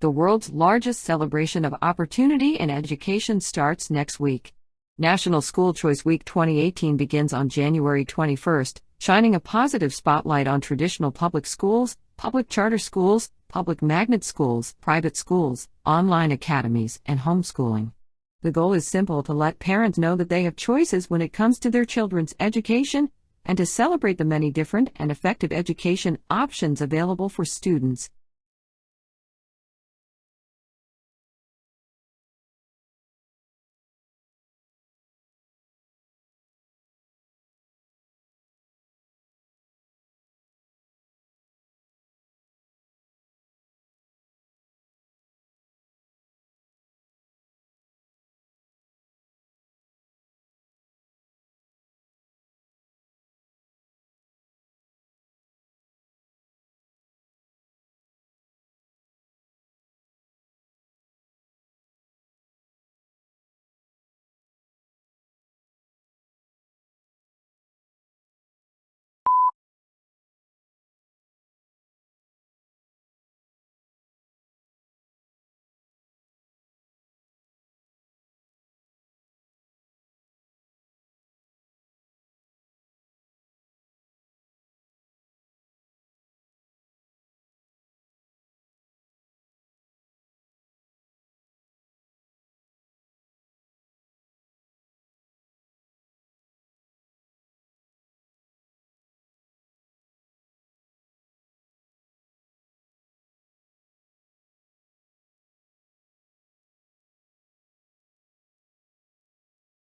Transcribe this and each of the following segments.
The world's largest celebration of opportunity in education starts next week. National School Choice Week 2018 begins on January 21st, shining a positive spotlight on traditional public schools, public charter schools, public magnet schools, private schools, online academies, and homeschooling. The goal is simple: to let parents know that they have choices when it comes to their children's education, and to celebrate the many different and effective education options available for students.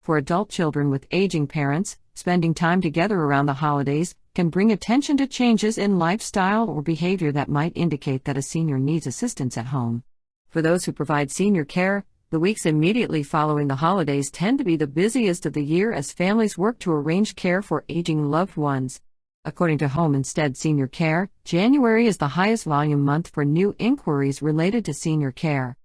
For adult children with aging parents, spending time together around the holidays can bring attention to changes in lifestyle or behavior that might indicate that a senior needs assistance at home. For those who provide senior care, the weeks immediately following the holidays tend to be the busiest of the year as families work to arrange care for aging loved ones. According to Home Instead Senior Care, January is the highest volume month for new inquiries related to senior care.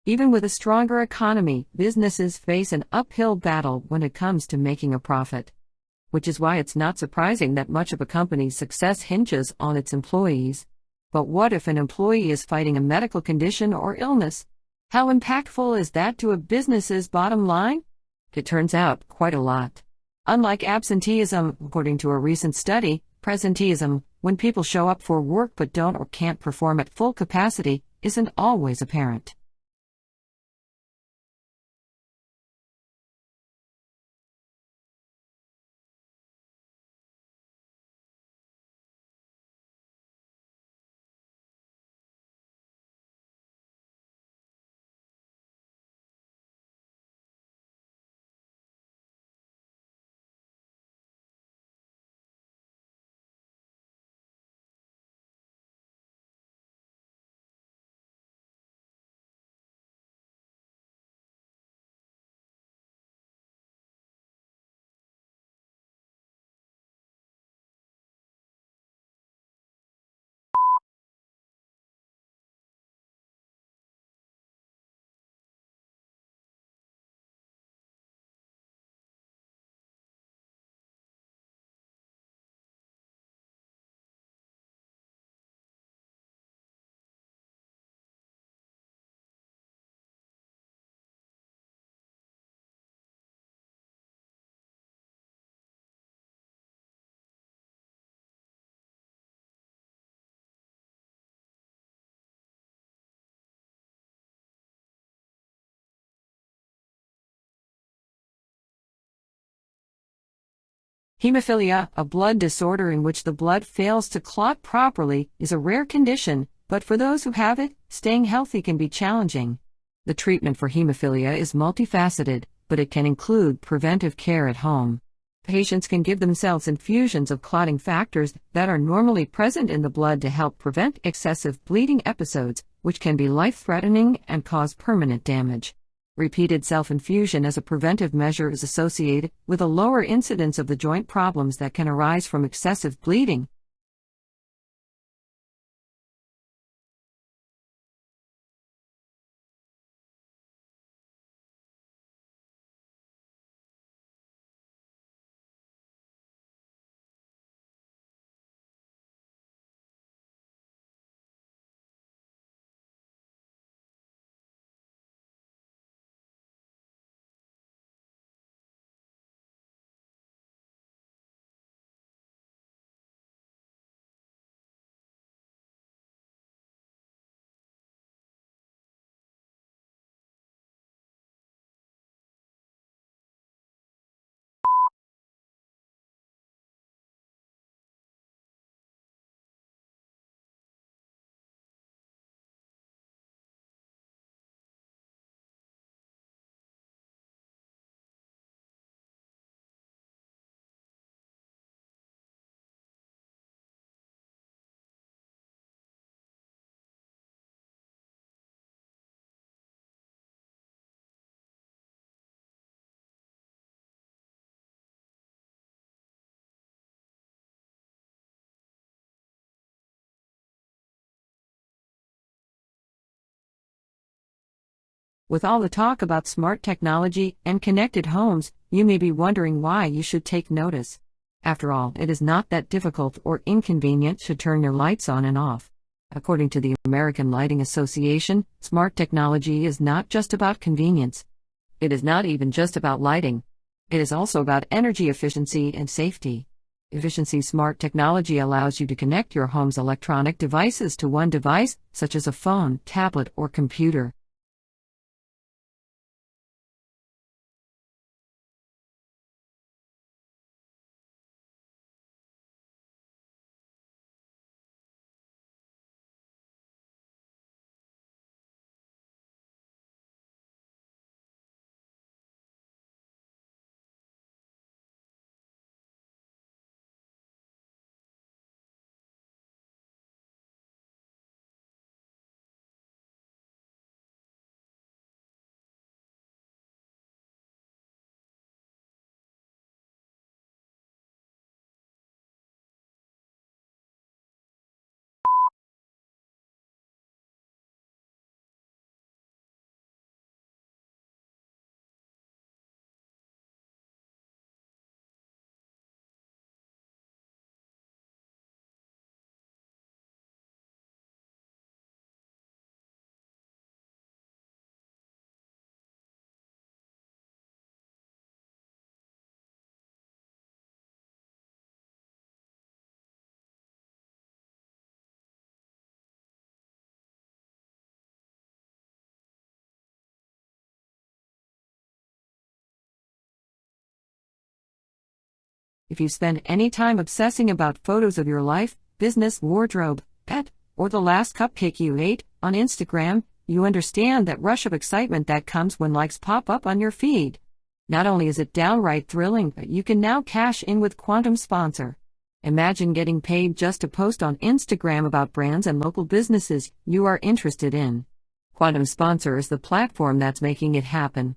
Even with a stronger economy, businesses face an uphill battle when it comes to making a profit. Which is why it's not surprising that much of a company's success hinges on its employees. But what if an employee is fighting a medical condition or illness? How impactful is that to a business's bottom line? It turns out, quite a lot. Unlike absenteeism, according to a recent study, presenteeism, when people show up for work but don't or can't perform at full capacity, isn't always apparent. Hemophilia, a blood disorder in which the blood fails to clot properly, is a rare condition, but for those who have it, staying healthy can be challenging. The treatment for hemophilia is multifaceted, but it can include preventive care at home. Patients can give themselves infusions of clotting factors that are normally present in the blood to help prevent excessive bleeding episodes, which can be life-threatening and cause permanent damage. Repeated self-infusion as a preventive measure is associated with a lower incidence of the joint problems that can arise from excessive bleeding. With all the talk about smart technology and connected homes, you may be wondering why you should take notice. After all, it is not that difficult or inconvenient to turn your lights on and off. According to the American Lighting Association, smart technology is not just about convenience. It is not even just about lighting. It is also about energy efficiency and safety. Efficiency smart technology allows you to connect your home's electronic devices to one device, such as a phone, tablet, or computer. If you spend any time obsessing about photos of your life, business, wardrobe, pet, or the last cupcake you ate on Instagram, you understand that rush of excitement that comes when likes pop up on your feed. Not only is it downright thrilling, but you can now cash in with Quantum Sponsor. Imagine getting paid just to post on Instagram about brands and local businesses you are interested in. Quantum Sponsor is the platform that's making it happen.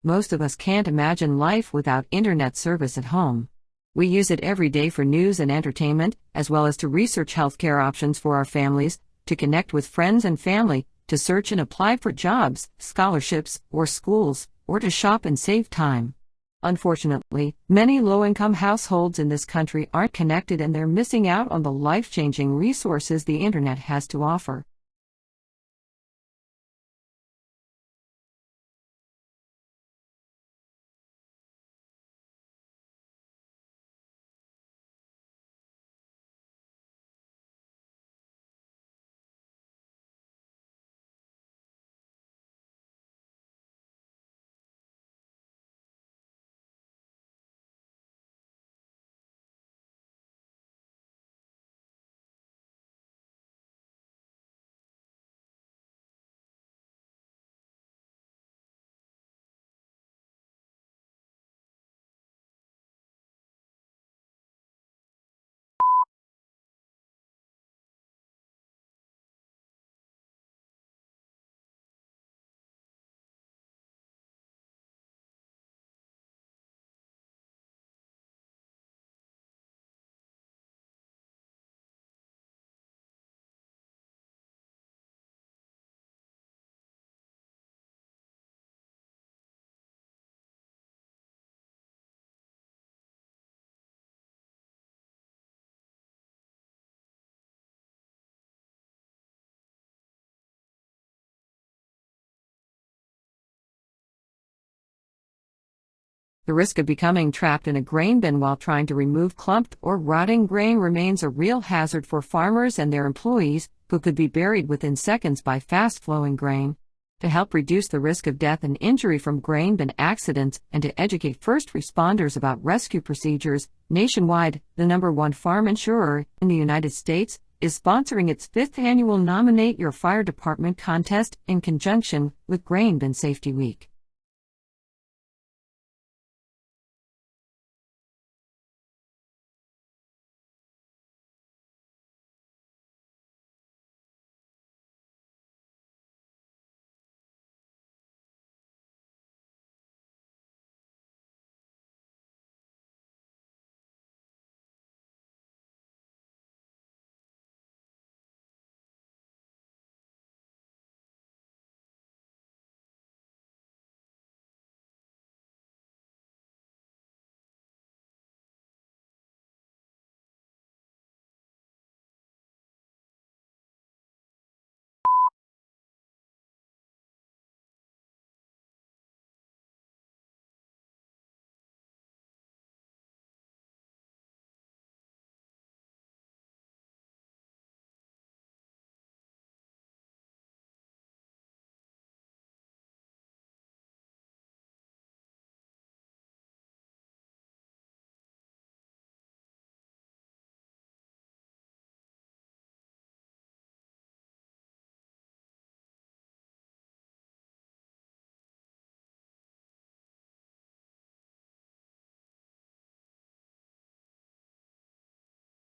Most of us can't imagine life without internet service at home. We use it every day for news and entertainment, as well as to research healthcare options for our families, to connect with friends and family, to search and apply for jobs, scholarships, or schools, or to shop and save time. Unfortunately, many low-income households in this country aren't connected and they're missing out on the life-changing resources the internet has to offer. The risk of becoming trapped in a grain bin while trying to remove clumped or rotting grain remains a real hazard for farmers and their employees, who could be buried within seconds by fast-flowing grain. To help reduce the risk of death and injury from grain bin accidents and to educate first responders about rescue procedures, nationwide, the #1 farm insurer in the United States is sponsoring its 5th annual Nominate Your Fire Department contest in conjunction with Grain Bin Safety Week.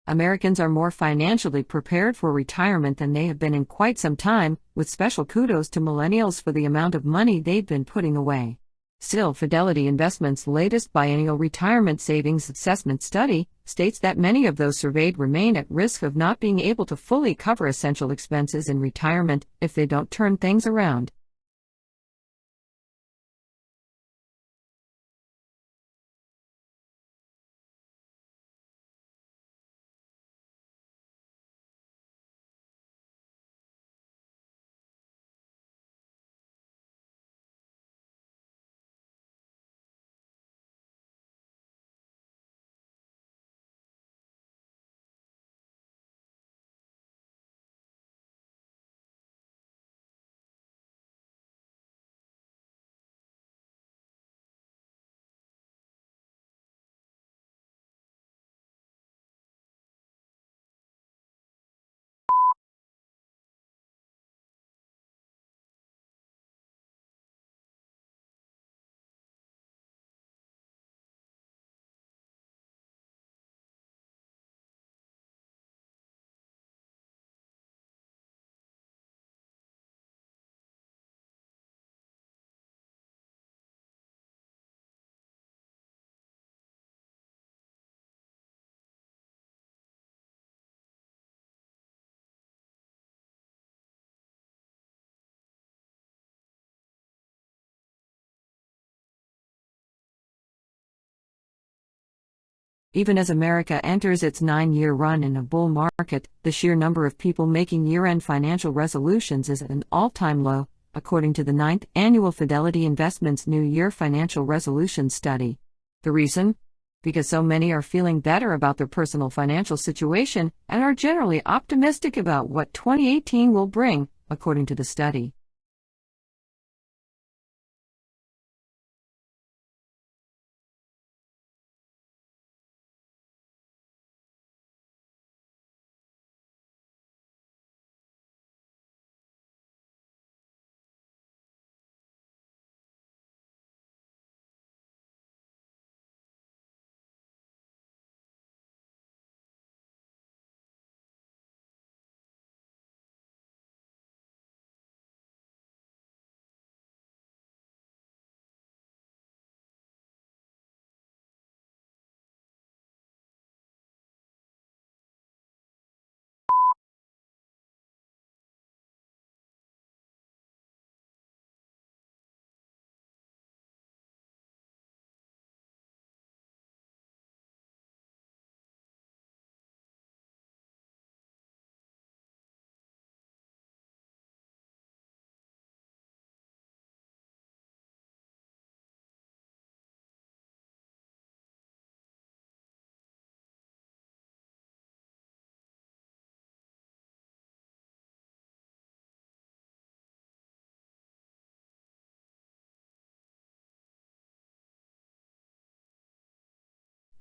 Americans are more financially prepared for retirement than they have been in quite some time, with special kudos to millennials for the amount of money they've been putting away. Still, Fidelity Investments' latest biennial retirement savings assessment study states that many of those surveyed remain at risk of not being able to fully cover essential expenses in retirement if they don't turn things around. Even as America enters its 9-year run in a bull market, the sheer number of people making year-end financial resolutions is at an all-time low, according to the 9th Annual Fidelity Investments New Year Financial Resolution Study. The reason? Because so many are feeling better about their personal financial situation and are generally optimistic about what 2018 will bring, according to the study.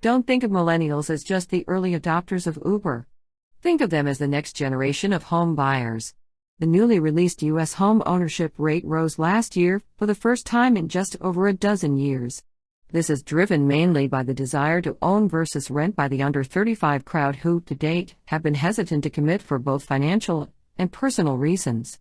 Don't think of millennials as just the early adopters of Uber. Think of them as the next generation of home buyers. The newly released U.S. home ownership rate rose last year for the first time in just over a dozen years. This is driven mainly by the desire to own versus rent by the under 35 crowd who, to date, have been hesitant to commit for both financial and personal reasons.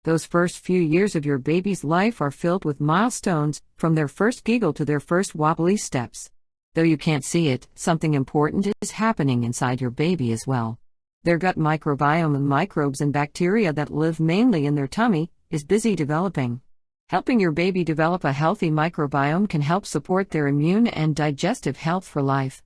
Those first few years of your baby's life are filled with milestones, from their first giggle to their first wobbly steps. Though you can't see it, something important is happening inside your baby as well. Their gut microbiome and microbes and bacteria that live mainly in their tummy is busy developing. Helping your baby develop a healthy microbiome can help support their immune and digestive health for life.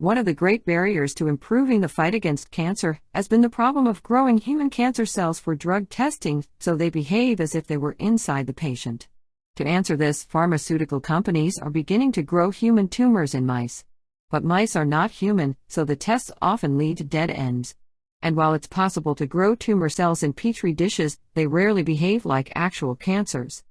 One of the great barriers to improving the fight against cancer has been the problem of growing human cancer cells for drug testing so they behave as if they were inside the patient. To answer this, pharmaceutical companies are beginning to grow human tumors in mice. But mice are not human, so the tests often lead to dead ends. And while it's possible to grow tumor cells in petri dishes, they rarely behave like actual cancers.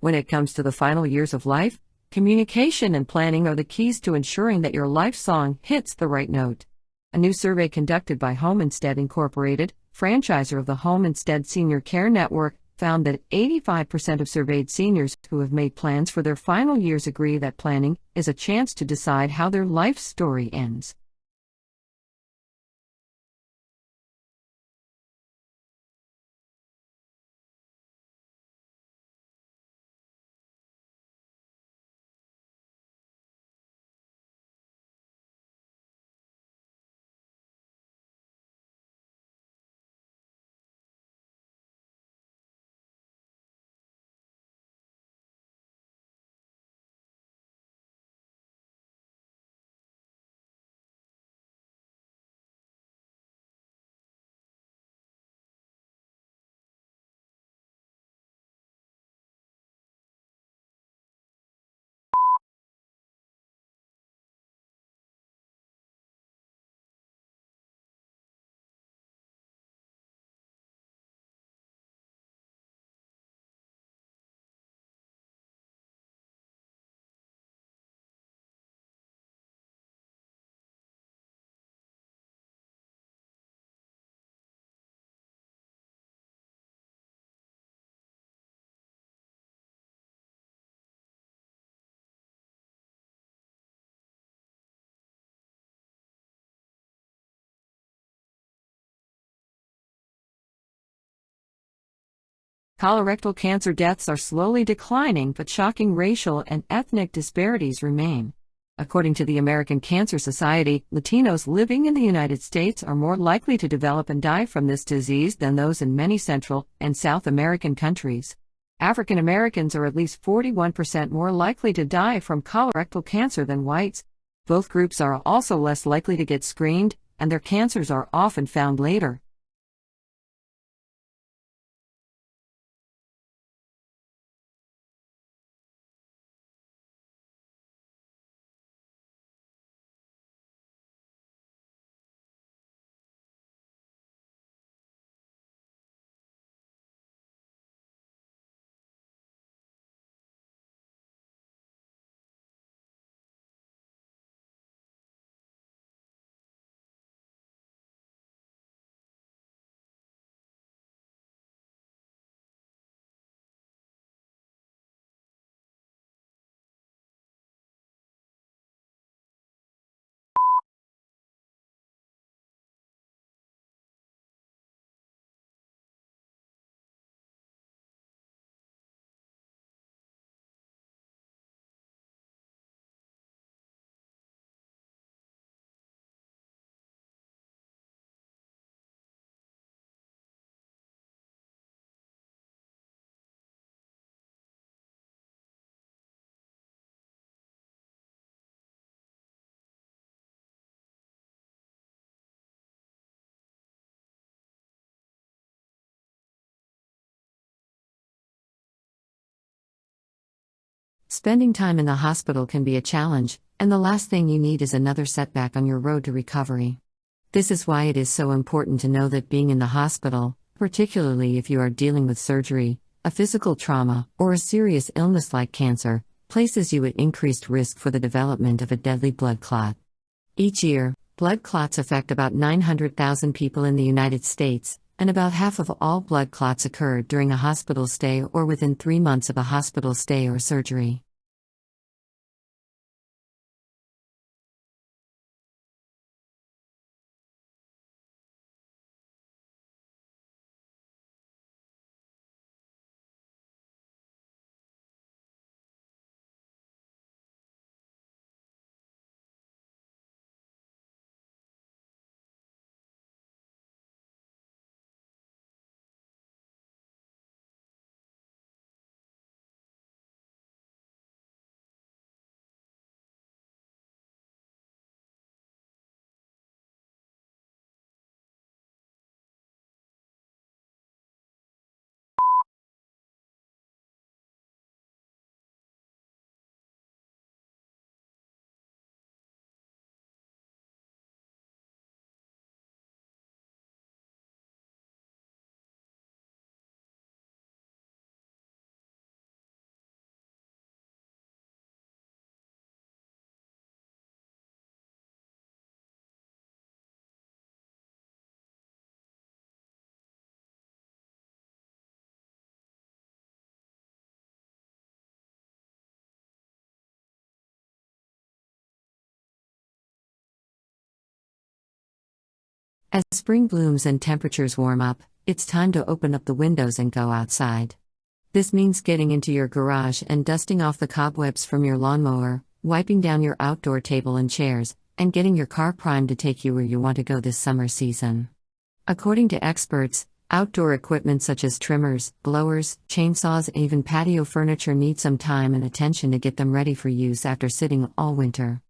When it comes to the final years of life, communication and planning are the keys to ensuring that your life song hits the right note. A new survey conducted by Home Instead Incorporated, franchisor of the Home Instead Senior Care Network, found that 85% of surveyed seniors who have made plans for their final years agree that planning is a chance to decide how their life story ends. Colorectal cancer deaths are slowly declining, but shocking racial and ethnic disparities remain. According to the American Cancer Society, Latinos living in the United States are more likely to develop and die from this disease than those in many Central and South American countries. African Americans are at least 41% more likely to die from colorectal cancer than whites. Both groups are also less likely to get screened, and their cancers are often found later. Spending time in the hospital can be a challenge, and the last thing you need is another setback on your road to recovery. This is why it is so important to know that being in the hospital, particularly if you are dealing with surgery, a physical trauma, or a serious illness like cancer, places you at increased risk for the development of a deadly blood clot. Each year, blood clots affect about 900,000 people in the United States, and about half of all blood clots occur during a hospital stay or within 3 months of a hospital stay or surgery. As spring blooms and temperatures warm up, it's time to open up the windows and go outside. This means getting into your garage and dusting off the cobwebs from your lawnmower, wiping down your outdoor table and chairs, and getting your car primed to take you where you want to go this summer season. According to experts, outdoor equipment such as trimmers, blowers, chainsaws, and even patio furniture need some time and attention to get them ready for use after sitting all winter.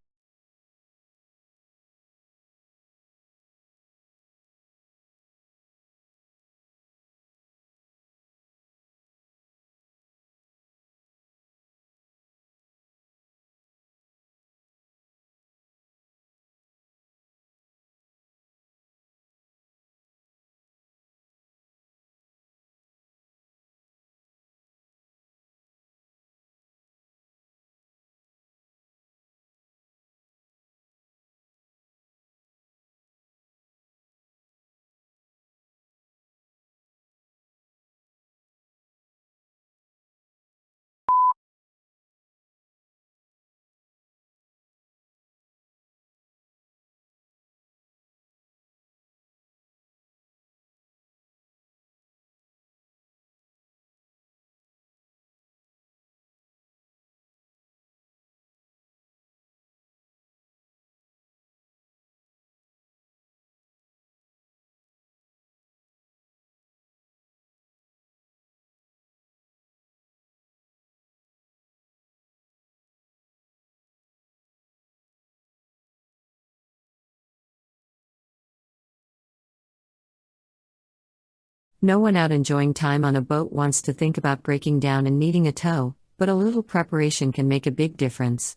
No one out enjoying time on a boat wants to think about breaking down and needing a tow, but a little preparation can make a big difference.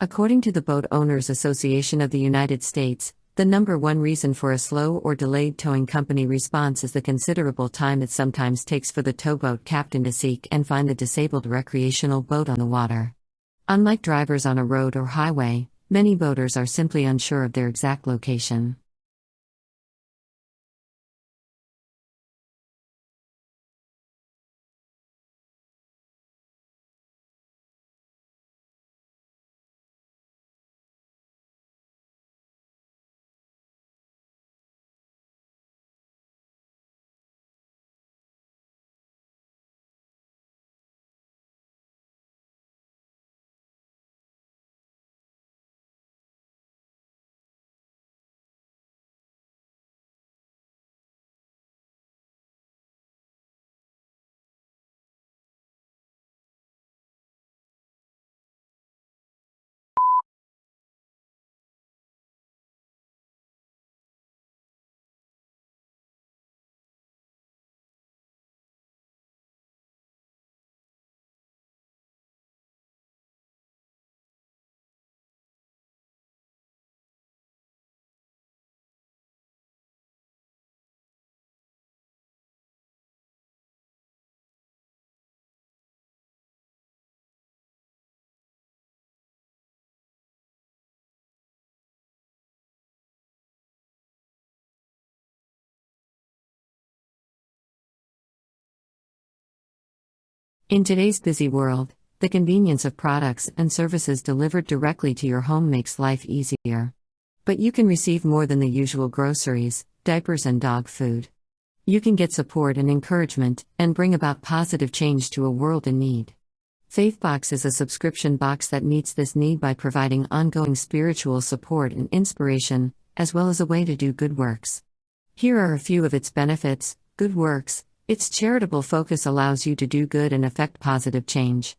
According to the Boat Owners Association of the United States, the number one reason for a slow or delayed towing company response is the considerable time it sometimes takes for the towboat captain to seek and find the disabled recreational boat on the water. Unlike drivers on a road or highway, many boaters are simply unsure of their exact location. In today's busy world, the convenience of products and services delivered directly to your home makes life easier. But you can receive more than the usual groceries, diapers, and dog food. You can get support and encouragement, and bring about positive change to a world in need. FaithBox is a subscription box that meets this need by providing ongoing spiritual support and inspiration, as well as a way to do good works. Here are a few of its benefits. Good works. Its charitable focus allows you to do good and affect positive change.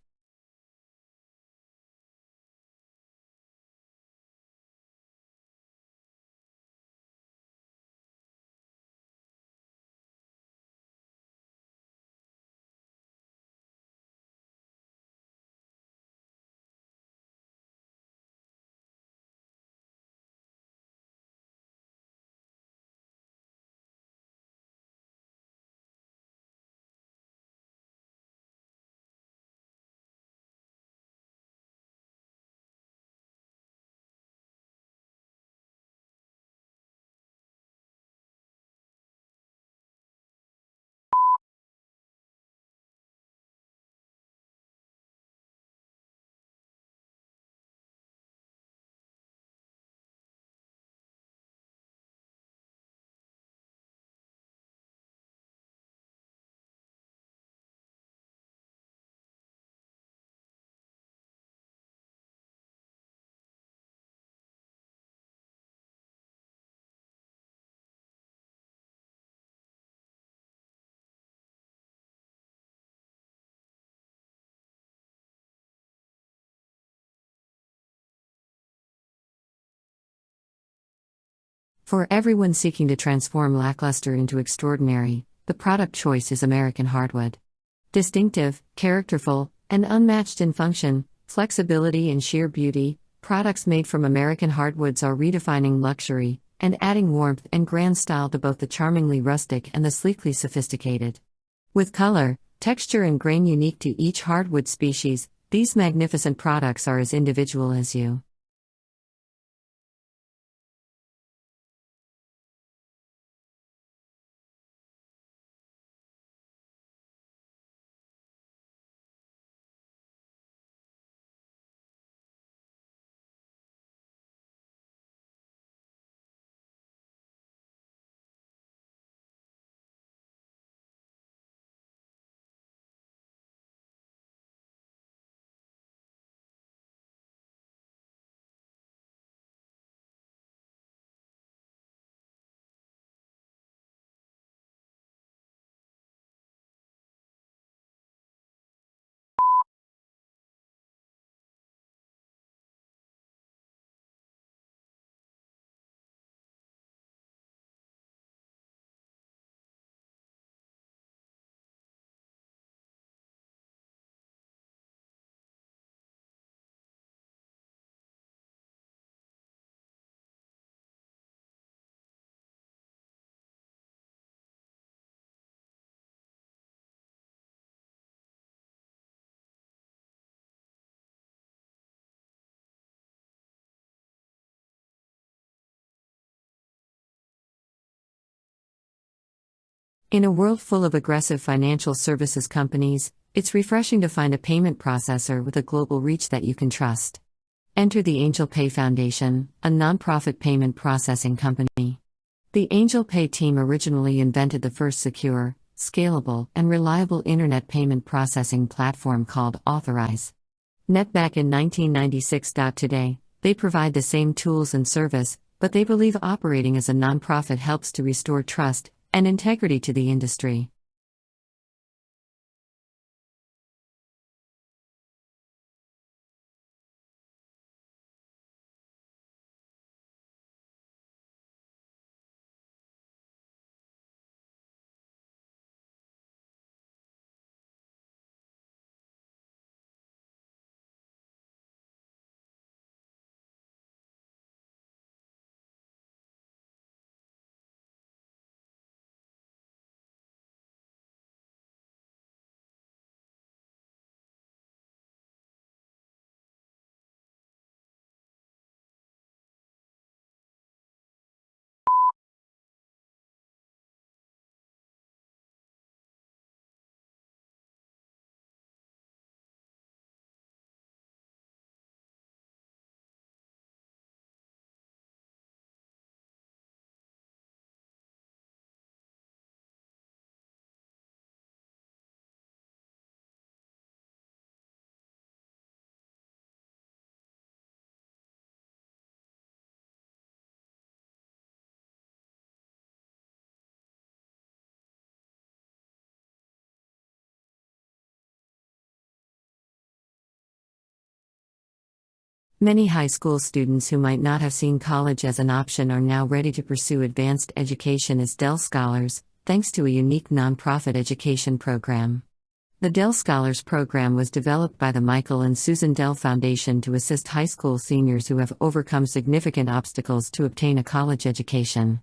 For everyone seeking to transform lackluster into extraordinary, the product choice is American hardwood. Distinctive, characterful, and unmatched in function, flexibility, and sheer beauty, products made from American hardwoods are redefining luxury and adding warmth and grand style to both the charmingly rustic and the sleekly sophisticated. With color, texture, and grain unique to each hardwood species, these magnificent products are as individual as you. In a world full of aggressive financial services companies, it's refreshing to find a payment processor with a global reach that you can trust. Enter the Angel Pay Foundation, a nonprofit payment processing company. The Angel Pay team originally invented the first secure, scalable, and reliable internet payment processing platform called Authorize. Net back in 1996. Today, they provide the same tools and service, but they believe operating as a nonprofit helps to restore trust and integrity to the industry. Many high school students who might not have seen college as an option are now ready to pursue advanced education as Dell Scholars, thanks to a unique nonprofit education program. The Dell Scholars program was developed by the Michael and Susan Dell Foundation to assist high school seniors who have overcome significant obstacles to obtain a college education.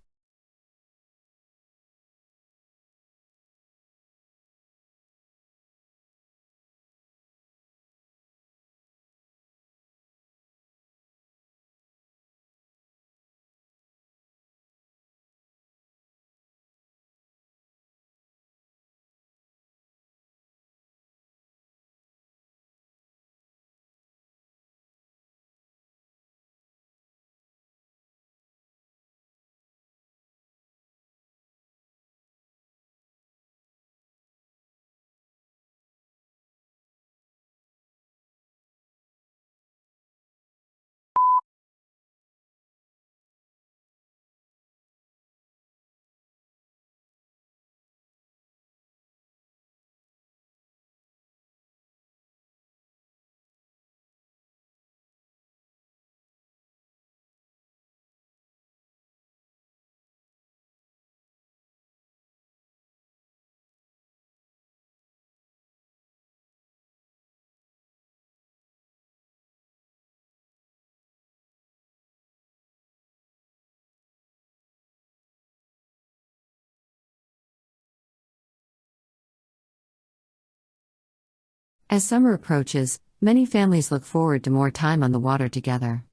As summer approaches, many families look forward to more time on the water together.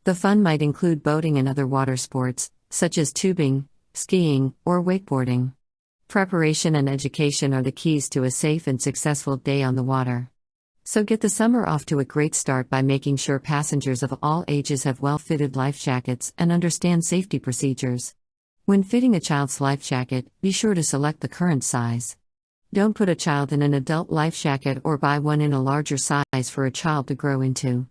The fun might include boating and other water sports, such as tubing, skiing, or wakeboarding. Preparation and education are the keys to a safe and successful day on the water. So get the summer off to a great start by making sure passengers of all ages have well-fitted life jackets and understand safety procedures. When fitting a child's life jacket, be sure to select the current size. Don't put a child in an adult life jacket or buy one in a larger size for a child to grow into.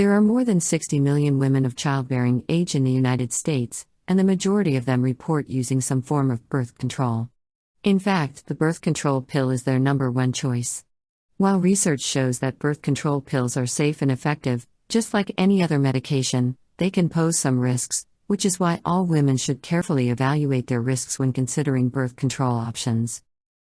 There are more than 60 million women of childbearing age in the United States, and the majority of them report using some form of birth control. In fact, the birth control pill is their number one choice. While research shows that birth control pills are safe and effective, just like any other medication, they can pose some risks, which is why all women should carefully evaluate their risks when considering birth control options.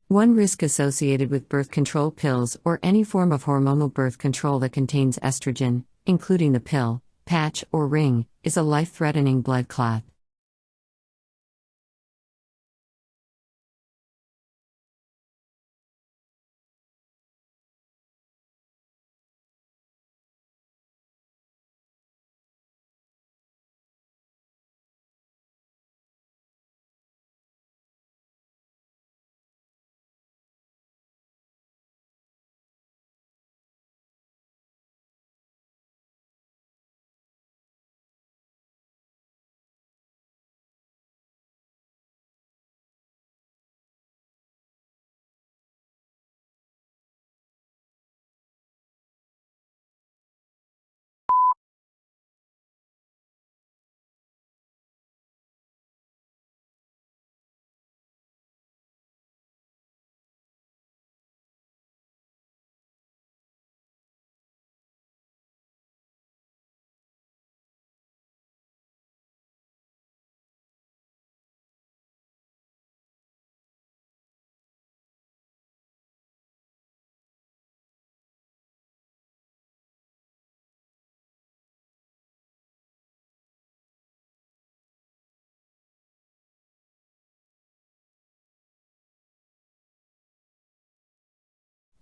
One risk associated with birth control pills or any form of hormonal birth control that contains estrogen, including the pill, patch, or ring, is a life-threatening blood clot.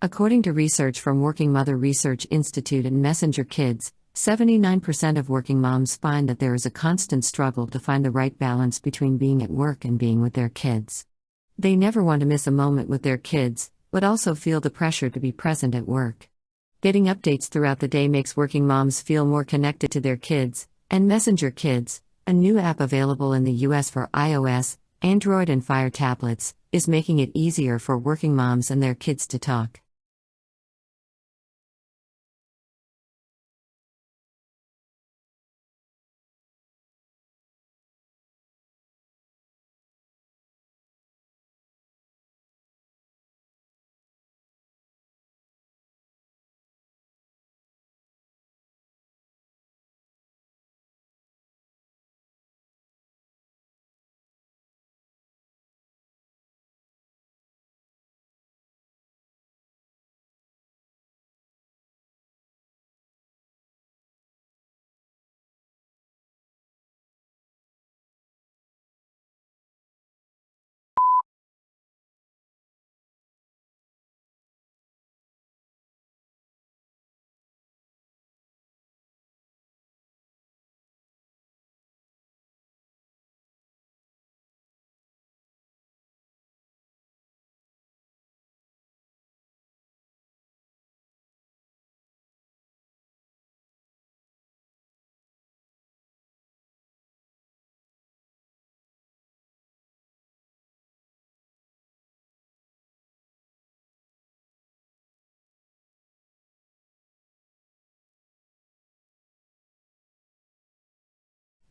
According to research from Working Mother Research Institute and Messenger Kids, 79% of working moms find that there is a constant struggle to find the right balance between being at work and being with their kids. They never want to miss a moment with their kids, but also feel the pressure to be present at work. Getting updates throughout the day makes working moms feel more connected to their kids, and Messenger Kids, a new app available in the US for iOS, Android and Fire tablets, is making it easier for working moms and their kids to talk.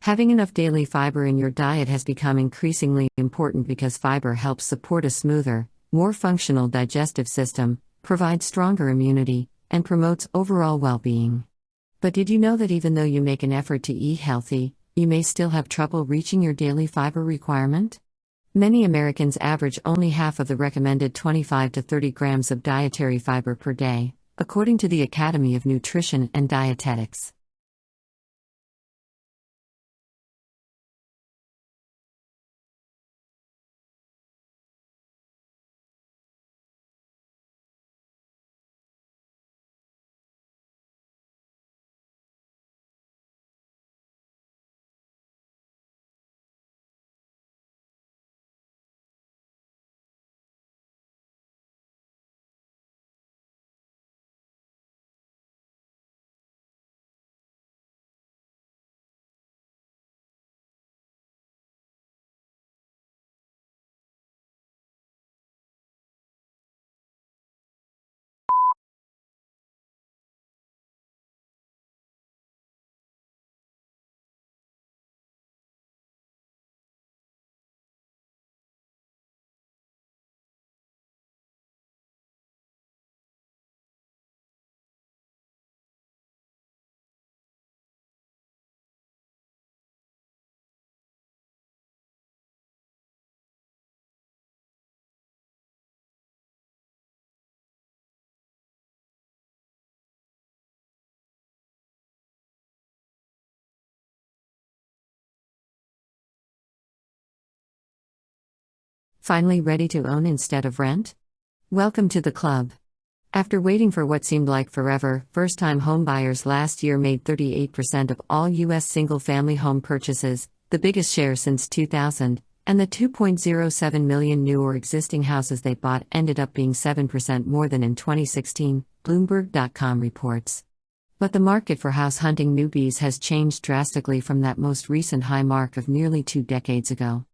Having enough daily fiber in your diet has become increasingly important because fiber helps support a smoother, more functional digestive system, provides stronger immunity, and promotes overall well-being. But did you know that even though you make an effort to eat healthy, you may still have trouble reaching your daily fiber requirement? Many Americans average only half of the recommended 25 to 30 grams of dietary fiber per day, according to the Academy of Nutrition and Dietetics. Finally ready to own instead of rent? Welcome to the club. After waiting for what seemed like forever, first-time homebuyers last year made 38% of all U.S. single-family home purchases, the biggest share since 2000, and the 2.07 million new or existing houses they bought ended up being 7% more than in 2016, Bloomberg.com reports. But the market for house hunting newbies has changed drastically from that most recent high mark of nearly 2 decades ago.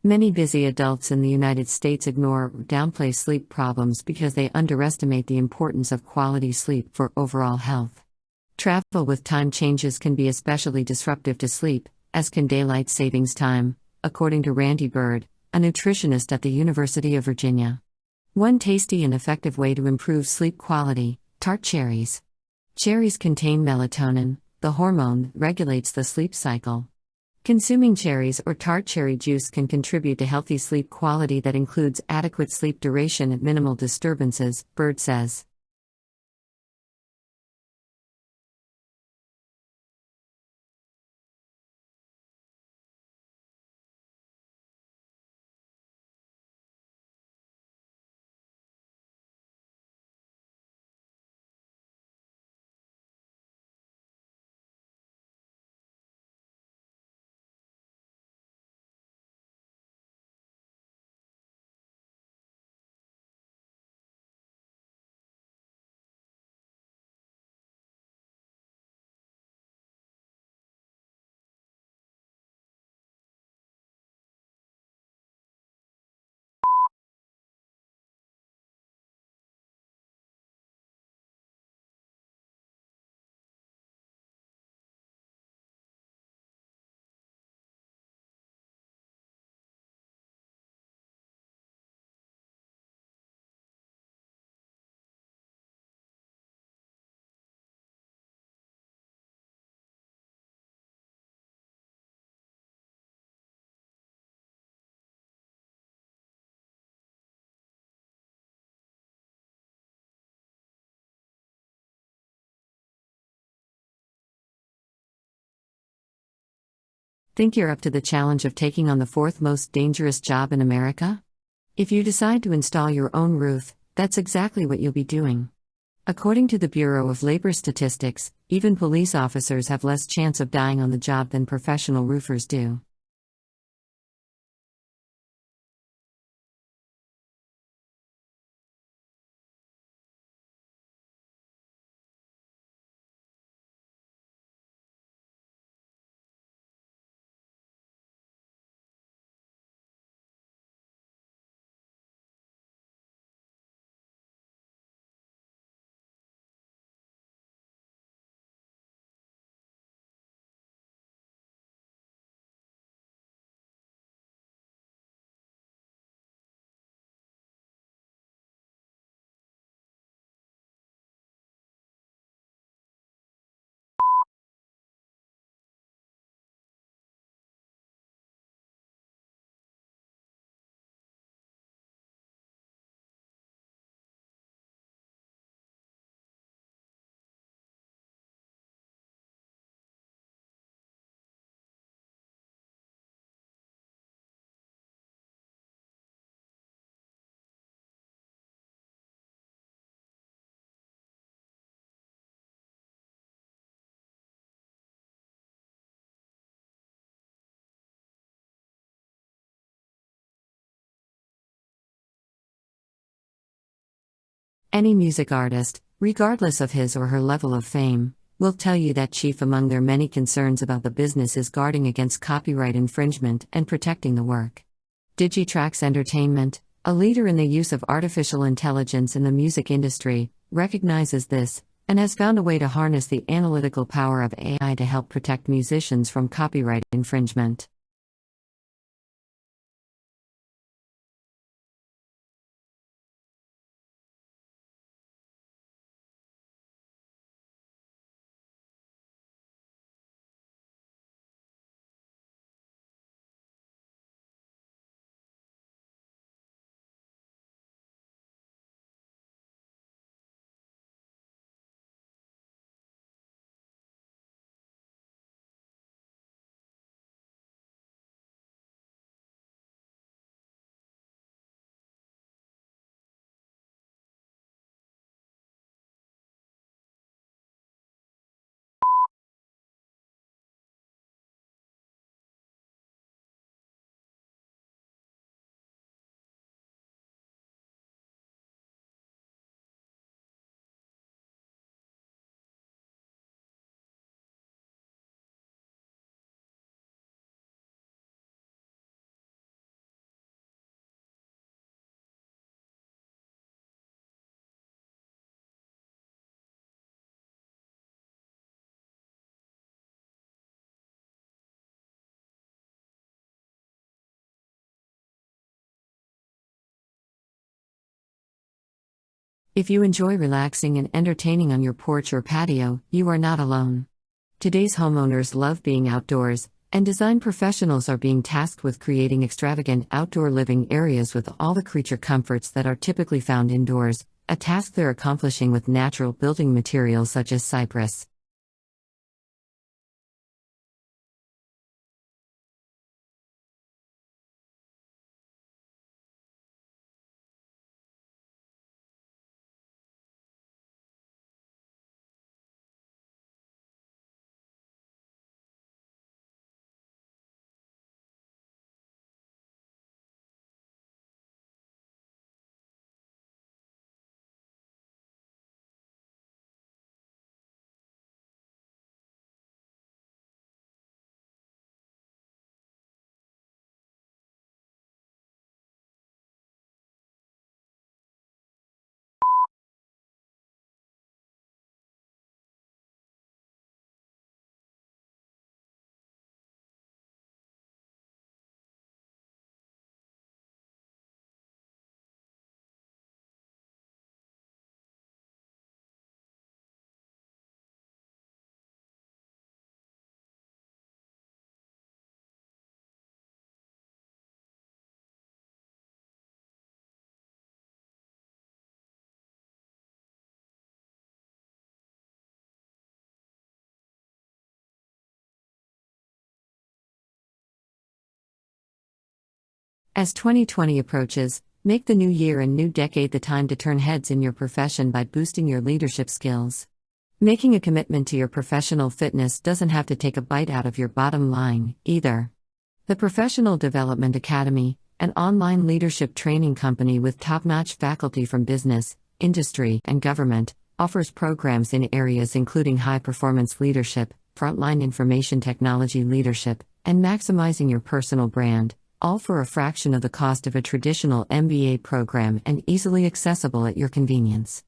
Many busy adults in the United States ignore or downplay sleep problems because they underestimate the importance of quality sleep for overall health. Travel with time changes can be especially disruptive to sleep, as can daylight savings time, according to Randy Bird, a nutritionist at the University of Virginia. One tasty and effective way to improve sleep quality: tart cherries. Cherries contain melatonin, the hormone that regulates the sleep cycle. Consuming cherries or tart cherry juice can contribute to healthy sleep quality that includes adequate sleep duration and minimal disturbances, Bird says. Think you're up to the challenge of taking on the fourth most dangerous job in America? If you decide to install your own roof, that's exactly what you'll be doing. According to the Bureau of Labor Statistics, even police officers have less chance of dying on the job than professional roofers do. Any music artist, regardless of his or her level of fame, will tell you that chief among their many concerns about the business is guarding against copyright infringement and protecting the work. Digitrax Entertainment, a leader in the use of artificial intelligence in the music industry, recognizes this, and has found a way to harness the analytical power of AI to help protect musicians from copyright infringement. If you enjoy relaxing and entertaining on your porch or patio, you are not alone. Today's homeowners love being outdoors, and design professionals are being tasked with creating extravagant outdoor living areas with all the creature comforts that are typically found indoors, a task they're accomplishing with natural building materials such as cypress. As 2020 approaches, make the new year and new decade the time to turn heads in your profession by boosting your leadership skills. Making a commitment to your professional fitness doesn't have to take a bite out of your bottom line, either. The Professional Development Academy, an online leadership training company with top-notch faculty from business, industry, and government, offers programs in areas including high-performance leadership, frontline information technology leadership, and maximizing your personal brand, all for a fraction of the cost of a traditional MBA program and easily accessible at your convenience.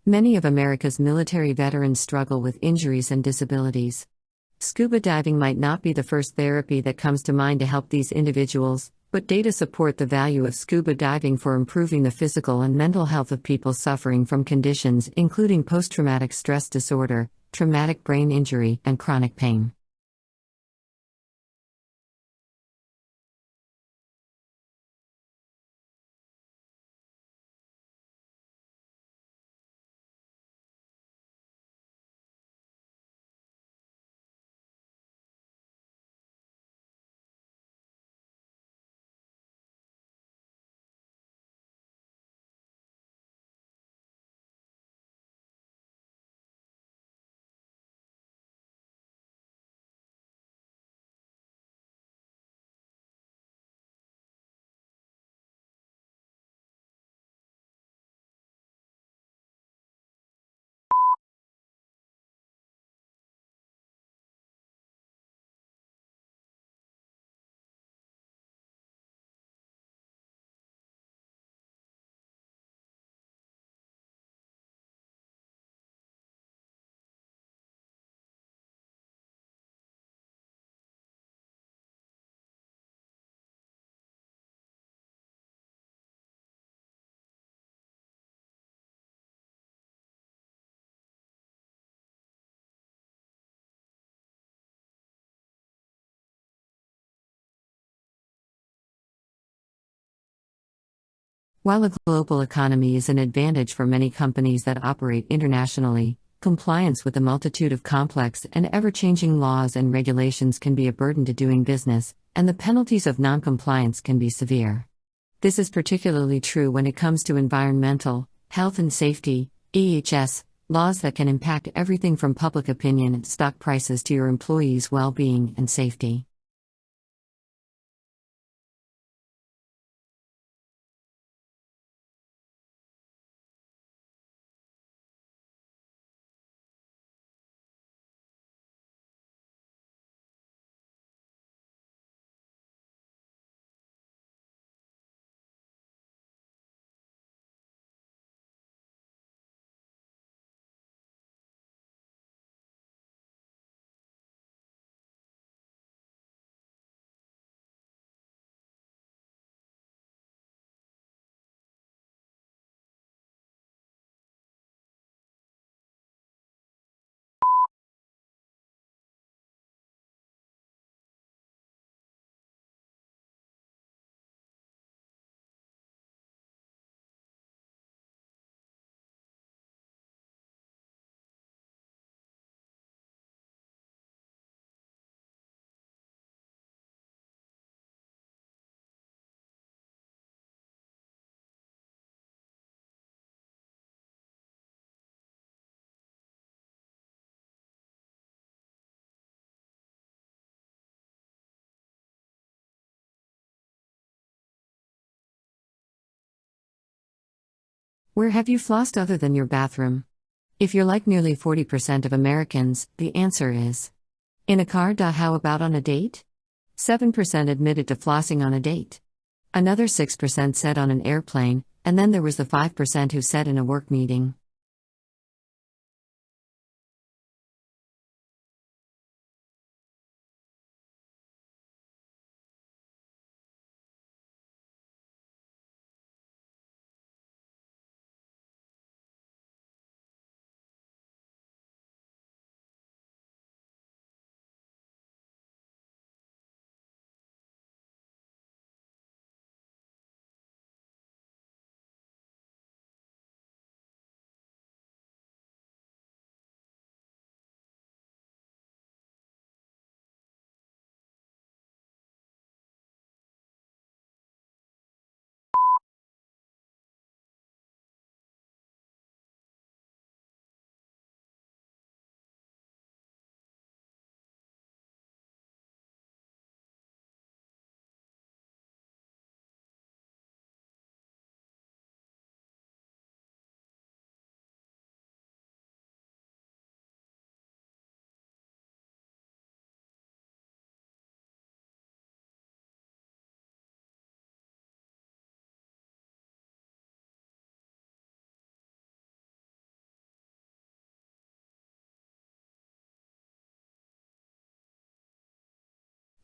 Many of America's military veterans struggle with injuries and disabilities. Scuba diving might not be the first therapy that comes to mind to help these individuals, but data support the value of scuba diving for improving the physical and mental health of people suffering from conditions including post-traumatic stress disorder, traumatic brain injury, and chronic pain. While a global economy is an advantage for many companies that operate internationally, compliance with a multitude of complex and ever-changing laws and regulations can be a burden to doing business, and the penalties of non-compliance can be severe. This is particularly true when it comes to environmental, health and safety, EHS, laws that can impact everything from public opinion and stock prices to your employees' well-being and safety. Where have you flossed other than your bathroom? If you're like nearly 40% of Americans, the answer is in a car. How about on a date? 7% admitted to flossing on a date. Another 6% said on an airplane, and then there was the 5% who said in a work meeting.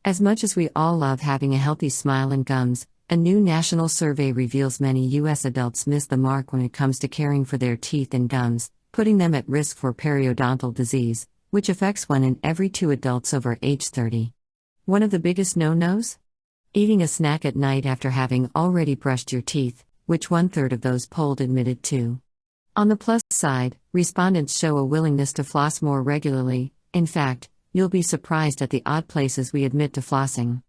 As much as we all love having a healthy smile and gums, a new national survey reveals many U.S. adults miss the mark when it comes to caring for their teeth and gums, putting them at risk for periodontal disease, which affects 1 in every 2 adults over age 30. One of the biggest no-nos? Eating a snack at night after having already brushed your teeth, which 1/3 of those polled admitted to. On the plus side, respondents show a willingness to floss more regularly. In fact, you'll be surprised at the odd places we admit to flossing.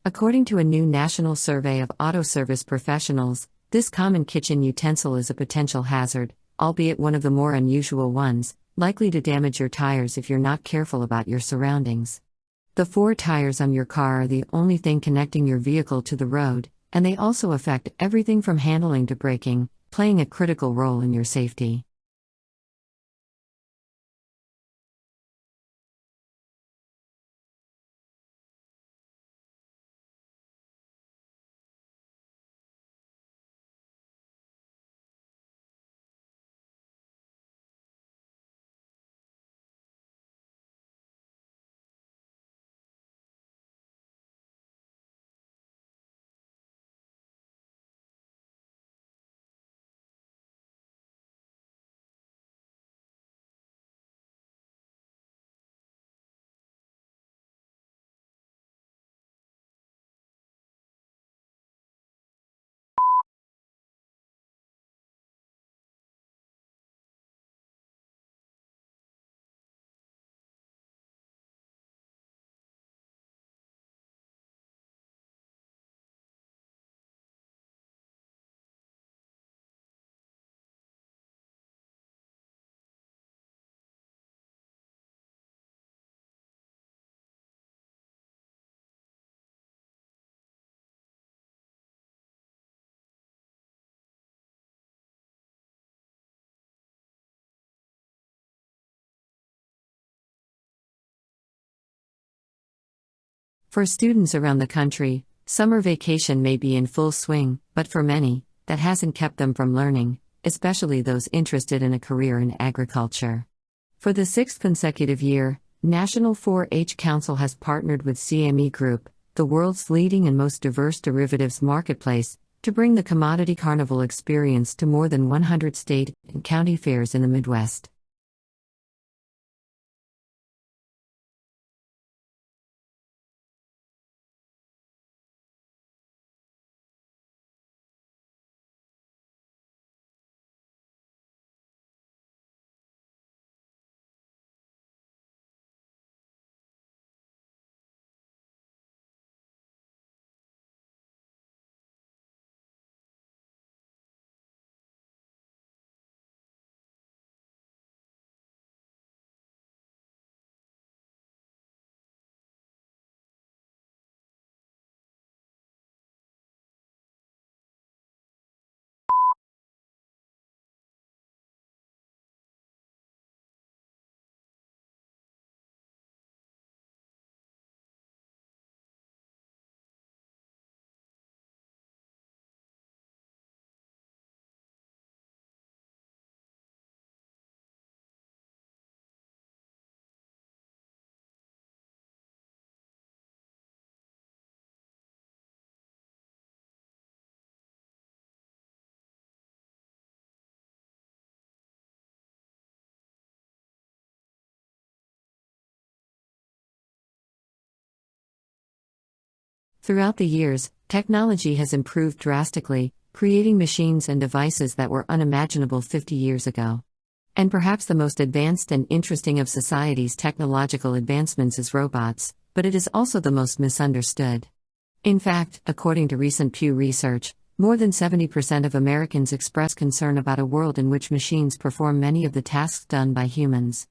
According to a new national survey of auto service professionals, this common kitchen utensil is a potential hazard, albeit one of the more unusual ones, likely to damage your tires if you're not careful about your surroundings. The four tires on your car are the only thing connecting your vehicle to the road, and they also affect everything from handling to braking, playing a critical role in your safety. For students around the country, summer vacation may be in full swing, but for many, that hasn't kept them from learning, especially those interested in a career in agriculture. For the sixth consecutive year, National 4-H Council has partnered with CME Group, the world's leading and most diverse derivatives marketplace, to bring the commodity carnival experience to more than 100 state and county fairs in the Midwest. Throughout the years, technology has improved drastically, creating machines and devices that were unimaginable 50 years ago. And perhaps the most advanced and interesting of society's technological advancements is robots, but it is also the most misunderstood. In fact, according to recent Pew Research, more than 70% of Americans express concern about a world in which machines perform many of the tasks done by humans.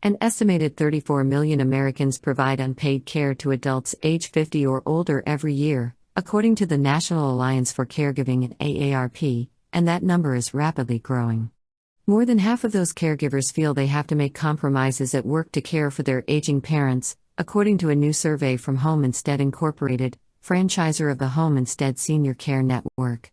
An estimated 34 million Americans provide unpaid care to adults age 50 or older every year, according to the National Alliance for Caregiving and AARP, and that number is rapidly growing. More than half of those caregivers feel they have to make compromises at work to care for their aging parents, according to a new survey from Home Instead Incorporated, franchisor of the Home Instead Senior Care Network.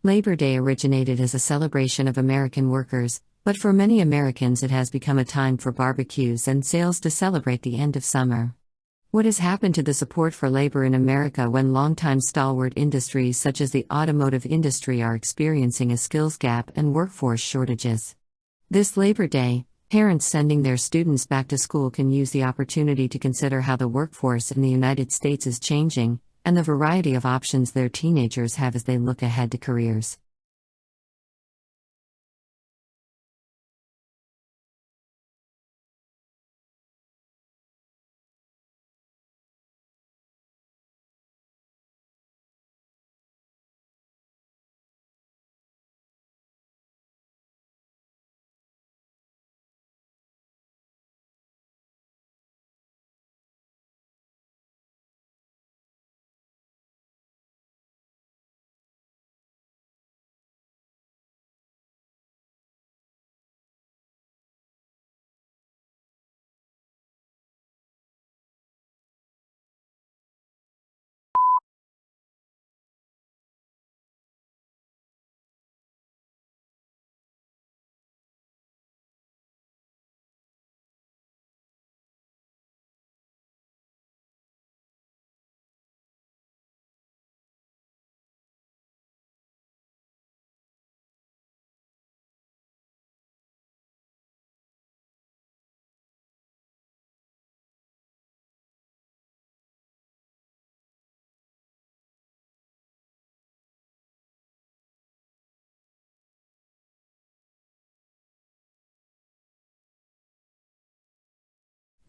Labor Day originated as a celebration of American workers, but for many Americans it has become a time for barbecues and sales to celebrate the end of summer. What has happened to the support for labor in America when longtime stalwart industries such as the automotive industry are experiencing a skills gap and workforce shortages? This Labor Day, parents sending their students back to school can use the opportunity to consider how the workforce in the United States is changing, and the variety of options their teenagers have as they look ahead to careers.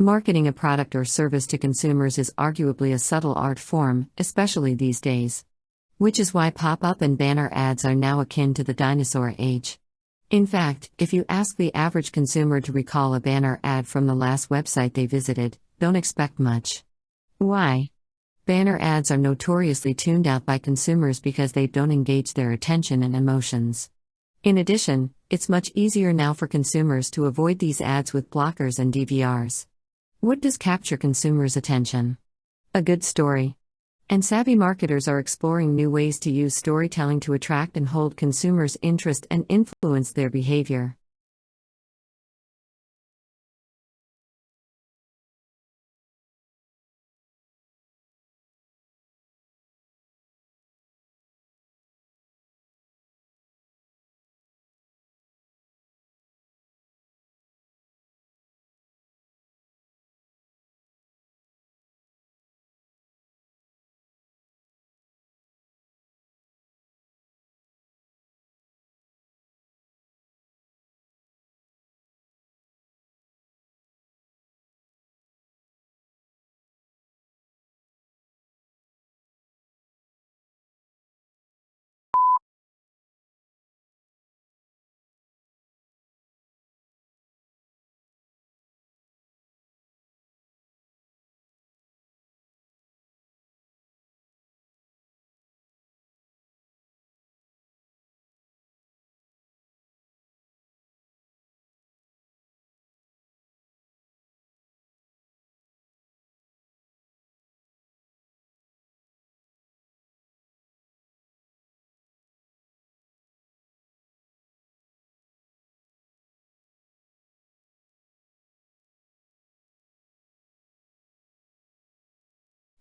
Marketing a product or service to consumers is arguably a subtle art form, especially these days. Which is why pop-up and banner ads are now akin to the dinosaur age. In fact, if you ask the average consumer to recall a banner ad from the last website they visited, don't expect much. Why? Banner ads are notoriously tuned out by consumers because they don't engage their attention and emotions. In addition, it's much easier now for consumers to avoid these ads with blockers and DVRs. What does capture consumers' attention? A good story. And savvy marketers are exploring new ways to use storytelling to attract and hold consumers' interest and influence their behavior.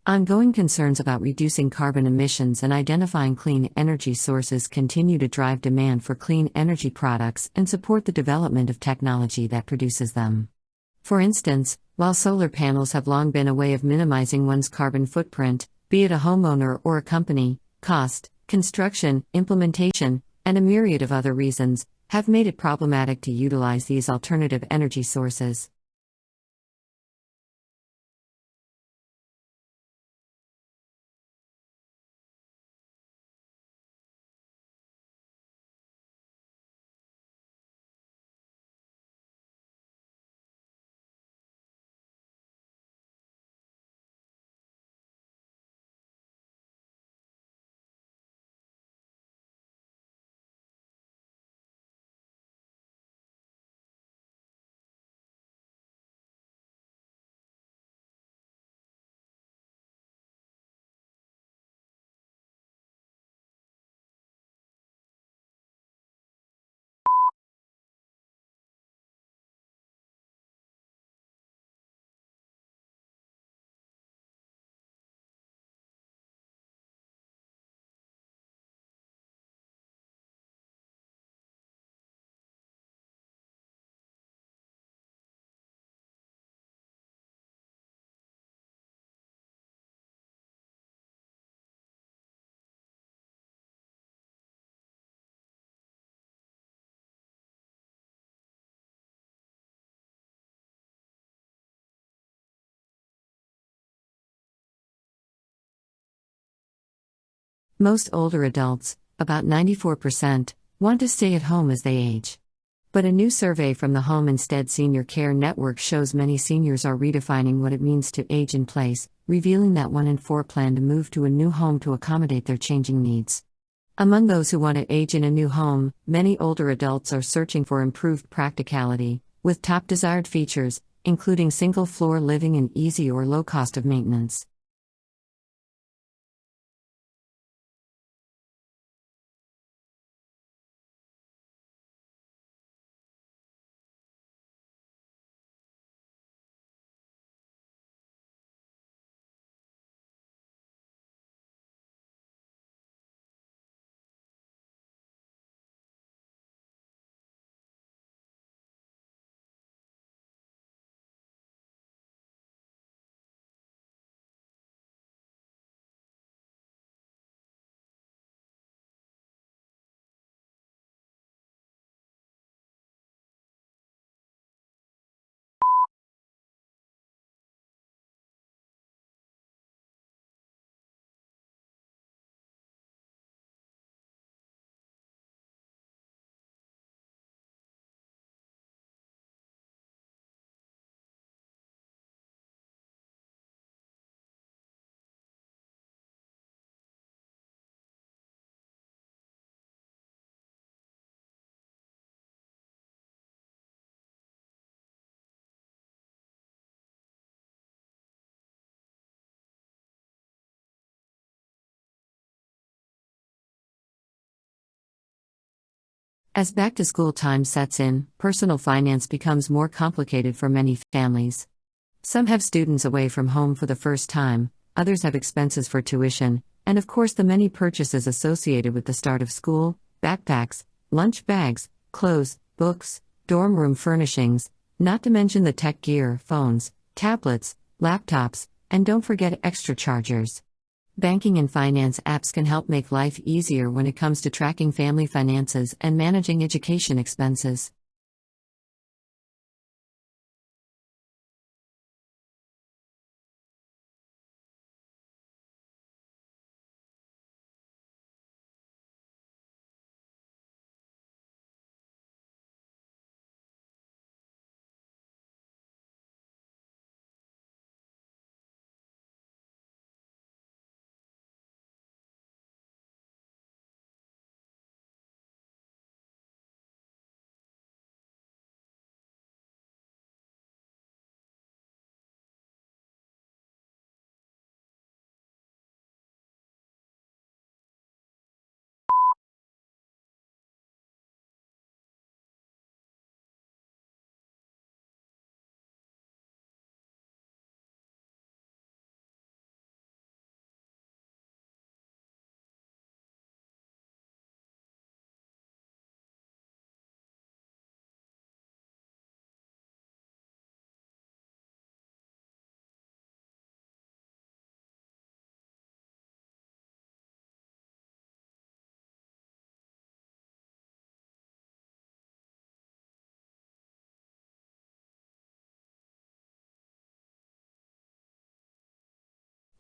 Ongoing concerns about reducing carbon emissions and identifying clean energy sources continue to drive demand for clean energy products and support the development of technology that produces them. For instance, while solar panels have long been a way of minimizing one's carbon footprint, be it a homeowner or a company, cost, construction, implementation, and a myriad of other reasons, have made it problematic to utilize these alternative energy sources. Most older adults, about 94%, want to stay at home as they age. But a new survey from the Home Instead Senior Care Network shows many seniors are redefining what it means to age in place, revealing that 1 in 4 plan to move to a new home to accommodate their changing needs. Among those who want to age in a new home, many older adults are searching for improved practicality, with top desired features, including single-floor living and easy or low cost of maintenance. As back-to-school time sets in, personal finance becomes more complicated for many families. Some have students away from home for the first time, others have expenses for tuition, and of course the many purchases associated with the start of school: backpacks, lunch bags, clothes, books, dorm room furnishings, not to mention the tech gear, phones, tablets, laptops, and don't forget extra chargers. Banking and finance apps can help make life easier when it comes to tracking family finances and managing education expenses.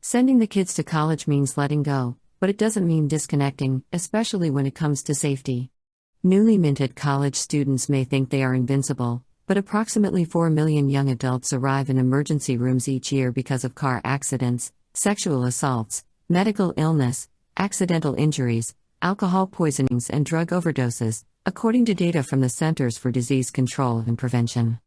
Sending the kids to college means letting go, but it doesn't mean disconnecting, especially when it comes to safety. Newly minted college students may think they are invincible, but approximately 4 million young adults arrive in emergency rooms each year because of car accidents, sexual assaults, medical illness, accidental injuries, alcohol poisonings, and drug overdoses, according to data from the Centers for Disease Control and Prevention.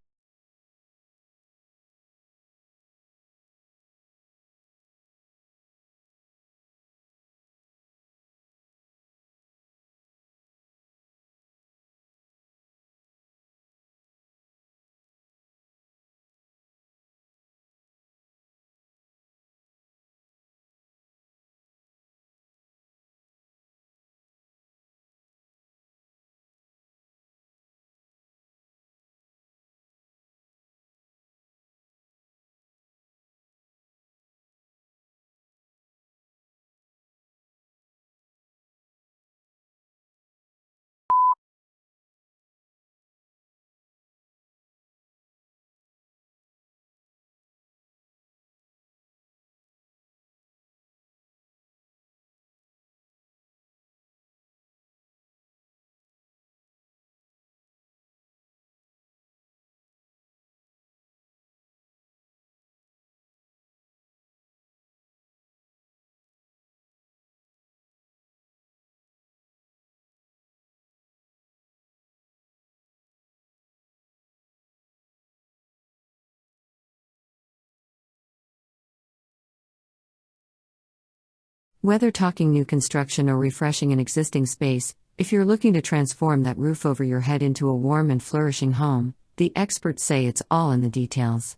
Whether talking new construction or refreshing an existing space, if you're looking to transform that roof over your head into a warm and flourishing home, the experts say it's all in the details.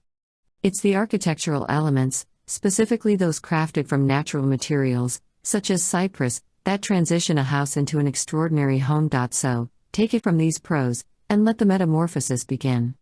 It's the architectural elements, specifically those crafted from natural materials, such as cypress, that transition a house into an extraordinary home. So, take it from these pros, and let the metamorphosis begin.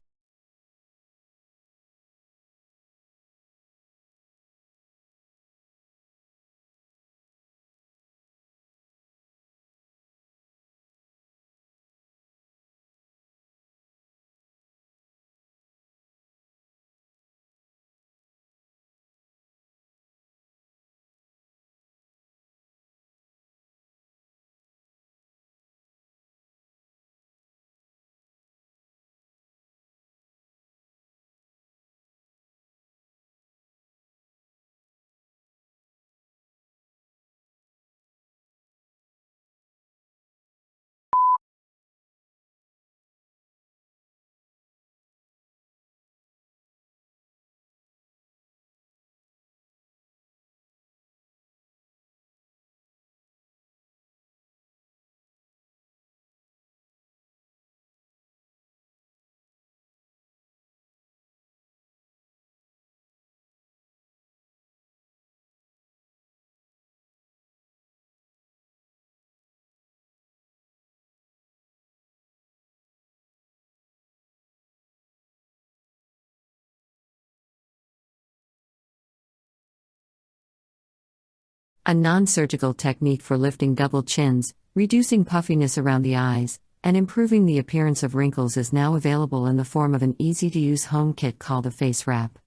A non-surgical technique for lifting double chins, reducing puffiness around the eyes, and improving the appearance of wrinkles is now available in the form of an easy-to-use home kit called a face wrap.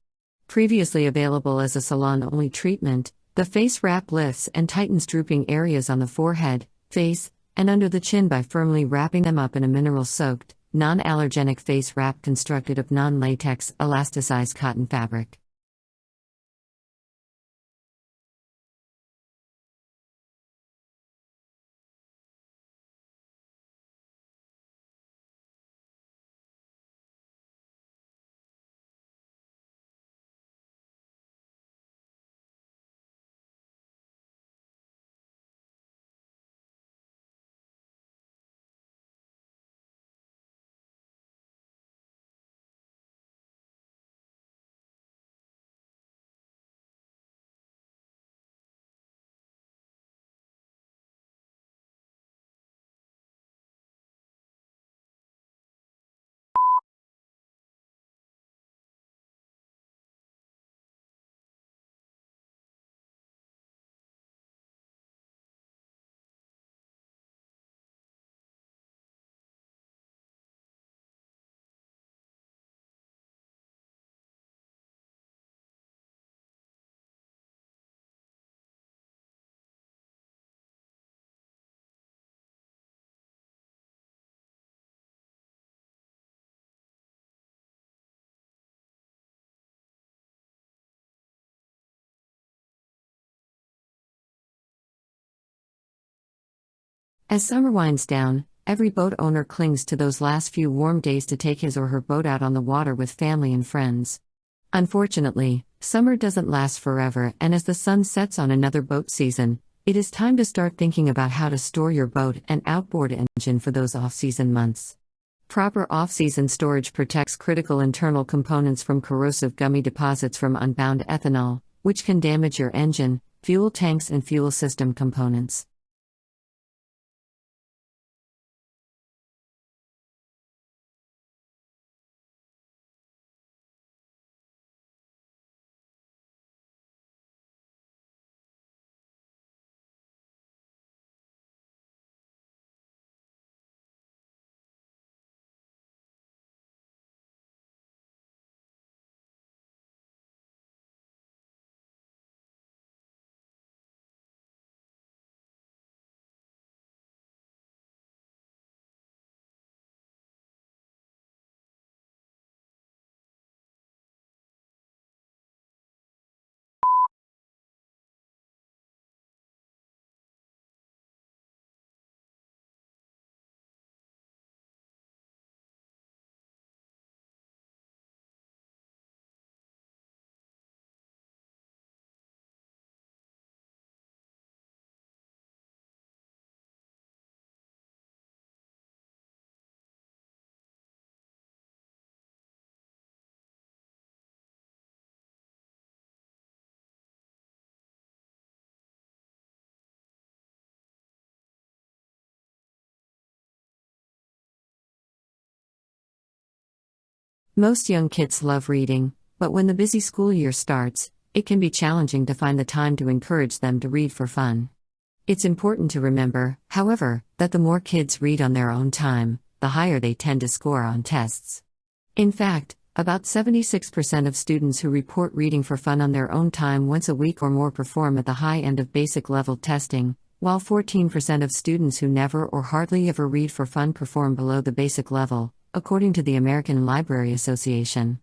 Previously available as a salon-only treatment, the face wrap lifts and tightens drooping areas on the forehead, face, and under the chin by firmly wrapping them up in a mineral-soaked, non-allergenic face wrap constructed of non-latex, elasticized cotton fabric. As summer winds down, every boat owner clings to those last few warm days to take his or her boat out on the water with family and friends. Unfortunately, summer doesn't last forever, and as the sun sets on another boat season, it is time to start thinking about how to store your boat and outboard engine for those off-season months. Proper off-season storage protects critical internal components from corrosive gummy deposits from unbound ethanol, which can damage your engine, fuel tanks and fuel system components. Most young kids love reading, but when the busy school year starts, it can be challenging to find the time to encourage them to read for fun. It's important to remember, however, that the more kids read on their own time, the higher they tend to score on tests. In fact, about 76% of students who report reading for fun on their own time once a week or more perform at the high end of basic level testing, while 14% of students who never or hardly ever read for fun perform below the basic level, according to the American Library Association.